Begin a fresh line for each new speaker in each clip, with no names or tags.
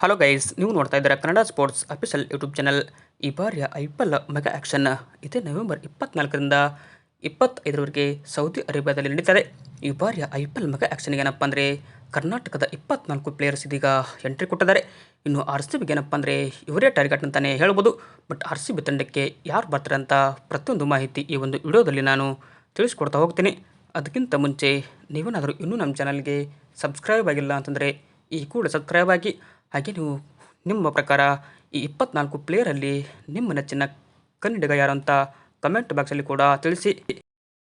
Hello guys, ನೀವು ನೋಡ್ತಾ ಇದ್ದೀರಾ Kannada sports official YouTube channel. ಈ ಬಾರಿಯ ಐಪಿಎಲ್ ಮೆಗಾ ಆಕ್ಷನ್ ಇದೇ ನವೆಂಬರ್ 24ರಿಂದ 25ರವರೆಗೆ ಸೌದಿ ಅರೇಬಿಯಾದಲ್ಲಿ ನಡೀತದೆ. ಈ ಬಾರಿಯ ಐಪಿಎಲ್ ಮೆಗಾ ಆಕ್ಷನ್ ಏನಪ್ಪ ಅಂದರೆ ಕರ್ನಾಟಕದ 24 ಪ್ಲೇಯರ್ಸ್ ಇದೀಗ ಎಂಟ್ರಿ ಕೊಟ್ಟಿದ್ದಾರೆ. ಇನ್ನು ಆರ್ ಸಿ ಬಿಗೆ ಏನಪ್ಪ ಅಂದರೆ ಇವರೇ ಟಾರ್ಗೆಟ್ ಅಂತಲೇ ಹೇಳ್ಬೋದು. ಬಟ್ ಆರ್ ಸಿ ಬಿ ತಂಡಕ್ಕೆ ಯಾರು ಬರ್ತಾರೆ ಅಂತ ಪ್ರತಿಯೊಂದು ಮಾಹಿತಿ ಈ ಒಂದು ವಿಡಿಯೋದಲ್ಲಿ ನಾನು ತಿಳಿಸ್ಕೊಡ್ತಾ ಹೋಗ್ತೀನಿ. ಅದಕ್ಕಿಂತ ಮುಂಚೆ ನೀವೇನಾದರೂ ಇನ್ನೂ ನಮ್ಮ ಚಾನಲ್ಗೆ ಸಬ್ಸ್ಕ್ರೈಬ್ ಆಗಿಲ್ಲ ಅಂತಂದರೆ ಈ ಕೂಡ ಸಬ್ಸ್ಕ್ರೈಬ್ ಆಗಿ. ಹಾಗೆ ನೀವು ನಿಮ್ಮ ಪ್ರಕಾರ ಈ 24 ಪ್ಲೇಯರಲ್ಲಿ ನಿಮ್ಮ ನೆಚ್ಚಿನ ಕನ್ನಡಿಗ ಯಾರು ಅಂತ ಕಮೆಂಟ್ ಬಾಕ್ಸಲ್ಲಿ ಕೂಡ ತಿಳಿಸಿ.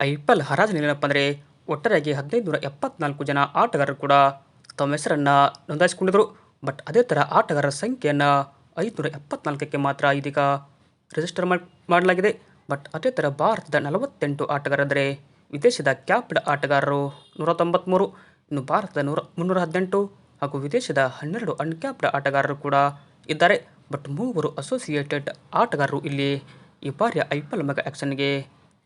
ಐಪಿಎಲ್ ಹರಾಜಿನಲ್ಲಿ ಏನಪ್ಪ ಅಂದರೆ ಒಟ್ಟಾರೆಯಾಗಿ 1574 ಜನ ಆಟಗಾರರು ಕೂಡ ತಮ್ಮ ಹೆಸರನ್ನು ನೋಂದಾಯಿಸಿಕೊಂಡಿದ್ದರು. ಬಟ್ ಅದೇ ಥರ ಆಟಗಾರರ ಸಂಖ್ಯೆಯನ್ನು 574ಕ್ಕೆ ಮಾತ್ರ ಇದೀಗ ರಿಜಿಸ್ಟರ್ ಮಾಡಲಾಗಿದೆ. ಬಟ್ ಅದೇ ಥರ ಭಾರತದ 48 ಆಟಗಾರರಾದರೆ ವಿದೇಶದ ಕ್ಯಾಪ್ಡ್ ಆಟಗಾರರು 193, ಇನ್ನು ಭಾರತದ 318 ಹಾಗೂ ವಿದೇಶದ 12 ಅನ್ಕ್ಯಾಪ್ಡ್ ಆಟಗಾರರು ಕೂಡ ಇದ್ದಾರೆ. ಬಟ್ 3 ಅಸೋಸಿಯೇಟೆಡ್ ಆಟಗಾರರು ಇಲ್ಲಿ ಈ ಬಾರಿಯ ಐಪಿಎಲ್ ಮೆಗಾ ಆಕ್ಷನ್ಗೆ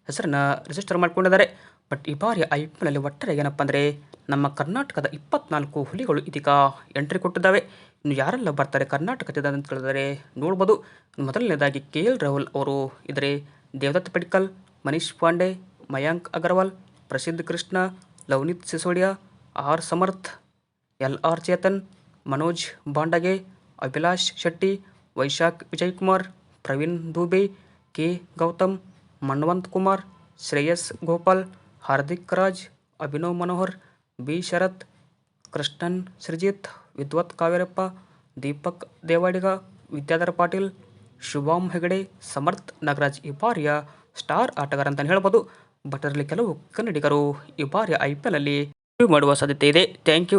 ಹೆಸರನ್ನು ರಿಜಿಸ್ಟರ್ ಮಾಡಿಕೊಂಡಿದ್ದಾರೆ. ಬಟ್ ಈ ಬಾರಿಯ ಐಪಿಎಲ್ನಲ್ಲಿ ಒಟ್ಟಾರೆ ಏನಪ್ಪ ಅಂದರೆ ನಮ್ಮ ಕರ್ನಾಟಕದ 24 ಹುಲಿಗಳು ಇದೀಗ ಎಂಟ್ರಿ ಕೊಟ್ಟಿದ್ದಾವೆ. ಇನ್ನು ಯಾರೆಲ್ಲ ಬರ್ತಾರೆ ಕರ್ನಾಟಕದಿಂದ ಅಂತ ಹೇಳಿದರೆ ನೋಡ್ಬೋದು. ಮೊದಲನೇದಾಗಿ KL ರಾಹುಲ್ ಅವರು ಇದ್ದರೆ, Devdutt Padikkal, Manish Pandey, Mayank Agarwal, Prasidh Krishna, Lavnith Sisodia, R Samarth, LR Chethan, Manoj Bhandage, Abhilash Shetty, Vyshak Vijaykumar, Praveen Dubey, K Gowtham, Manvanth Kumar, Shreyas Gopal, Hardik Raj, Abhinav Manohar, B Sharath, Krishnan Srijith, Vidwath Kaverappa, Deepak Devadiga, Vidyadhar Patil, ಶುಭಾಮ್ Hegde, Samarth Nagaraj ಈ ಬಾರಿಯ ಸ್ಟಾರ್ ಆಟಗಾರ ಅಂತಲೇ ಹೇಳ್ಬೋದು. ಬಟ್ ಅದರಲ್ಲಿ ಕೆಲವು ಕನ್ನಡಿಗರು ಈ ಬಾರಿಯ IPL ಅಲ್ಲಿ ಮಾಡುವ ಸಾಧ್ಯತೆ ಇದೆ. Thank you.